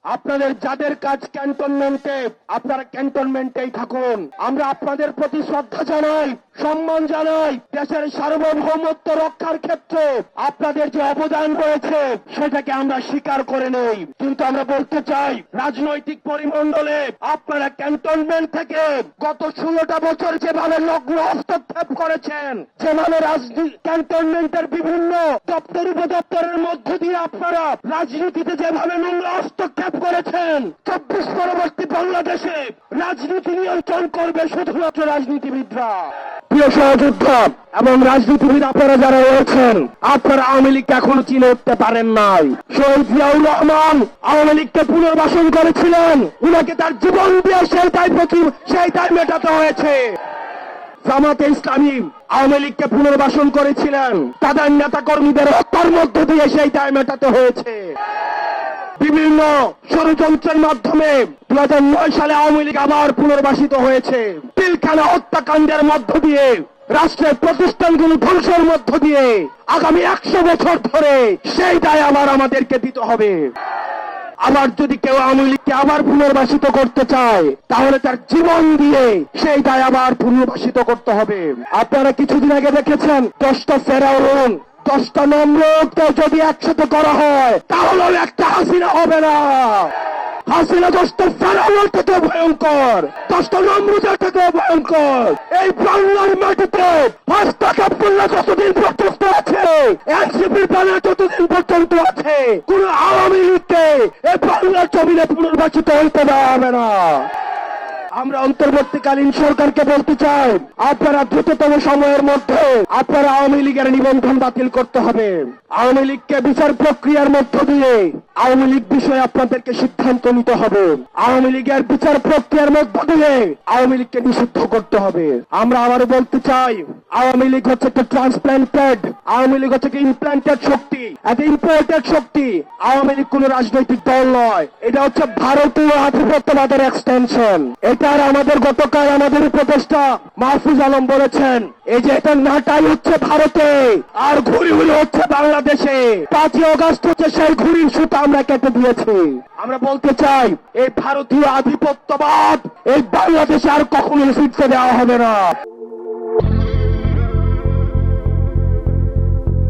আপনাদের যাদের কাজ ক্যান্টনমেন্টে, আপনারা ক্যান্টনমেন্টেই থাকুন। আমরা আপনাদের প্রতি শ্রদ্ধা জানাই, সম্মান জানাই। দেশের সার্বভৌমত্ব রক্ষার ক্ষেত্রে আপনাদের যে অবদান রয়েছে সেটাকে আমরা স্বীকার করে নেই। কিন্তু আমরা বলতে চাই, রাজনৈতিক পরিমণ্ডলে আপনারা ক্যান্টনমেন্ট থেকে গত 16টা বছর যেভাবে নগ্ন হস্তক্ষেপ করেছেন, যেভাবে ক্যান্টনমেন্টের বিভিন্ন দপ্তর উপদপ্তরের মধ্য দিয়ে আপনারা রাজনীতিতে যেভাবে নোংরা হস্তক্ষেপ করেছেন, 24 পরবর্তী বাংলাদেশে রাজনীতি নিয়ন্ত্রণ করবে শুধুমাত্র রাজনীতিবিদরা। প্রিয় সহযোদ্ধা এবং রাজনীতিবিদ আপনারা যারা রয়েছেন, আপনারা আওয়ামী লীগকে এখনো চিনে উঠতে পারেন নাই। শহীদ জিয়াউর রহমান আওয়ামী লীগকে পুনর্বাসন করেছিলেন, উনাকে তার জীবন দিয়ে সেই দায় মেটাতে হয়েছে। জামাতে ইসলামী আওয়ামী লীগকে পুনর্বাসন করেছিলেন, তাদের নেতা কর্মীদের হত্যার মধ্য দিয়ে সেই দায় মেটাতে হয়েছে। বিভিন্ন ষড়যন্ত্রের মাধ্যমে 2009 সালে আওয়ামী লীগ আবার পুনর্বাসিত হয়েছে। পিলখানা হত্যাকাণ্ডের মধ্য দিয়ে, রাষ্ট্রের প্রতিষ্ঠানগুলো ধ্বংসের মধ্য দিয়ে আগামী 100 বছর ধরে সেই দায় আবার আমাদেরকে দিতে হবে। আবার যদি কেউ আওয়ামী লীগকে আবার পুনর্বাসিত করতে চায়, তাহলে তার জীবন দিয়ে সেই দায় আবার পুনর্বাসিত করতে হবে। আপনারা কিছুদিন আগে দেখেছেন 10টা ফেরাউন, 10টা নমরুদকে যদি একসাথে করা হয় তাহলে একটা হাসিনা হবে না। হাসিনা 10টা ফেরাউনের থেকে ভয়ঙ্কর, 10টা নমরুদের থেকে ভয়ঙ্কর। এই বাংলার মাটিতে হস্তক্ষেপ করলে যতদিন পর্যন্ত আছে, এনসিপির ব্যানার যতদিন পর্যন্ত আছে, কোন আওয়ামী লীগকে এই বাংলার জমিনে পুনর্বাসিত হইতে দেওয়া হবে না। আমরা অন্তর্বর্তীকালীন সরকারকে বলতে চাই, আপনারা দ্রুততম সময়ের মধ্যে আপনারা আওয়ামী লীগের নিবন্ধন বাতিল করতে হবে। আওয়ামী লীগকে বিচার প্রক্রিয়ার মধ্য দিয়ে আওয়ামী লীগ বিষয়ে আপনাদেরকে সিদ্ধান্ত নিতে হবে। আওয়ামী লীগের বিচার প্রক্রিয়ার মধ্য দিয়ে আওয়ামী লীগকে নিষিদ্ধ করতে হবে। আমরা আবারও বলতে চাই, আওয়ামী লীগ হচ্ছে একটা ট্রান্সপ্ল্যান্টেড, আওয়ামী লীগ হচ্ছে একটা ইমপ্ল্যান্টেড শক্তি, একটা ইম্পোর্টেড শক্তি। আওয়ামী লীগ কোন রাজনৈতিক দল নয়, এটা হচ্ছে ভারতীয় আধিপত্যবাদের এক্সটেনশন। এটার আমাদের গতকাল আমাদের উপদেষ্টা মাহফুজ আলম বলেছেন, এই যে এটা নাটাই হচ্ছে ভারতে আর ঘুড়িগুলো হচ্ছে বাংলাদেশে। 5ই আগস্ট হচ্ছে সেই ঘুড়ির সুতা আমরা কেটে দিয়েছি। আমরা বলতে চাই, এই ভারতীয় আধিপত্যবাদ এই বাংলাদেশে আর কখনো ফিরতে দেওয়া হবে না।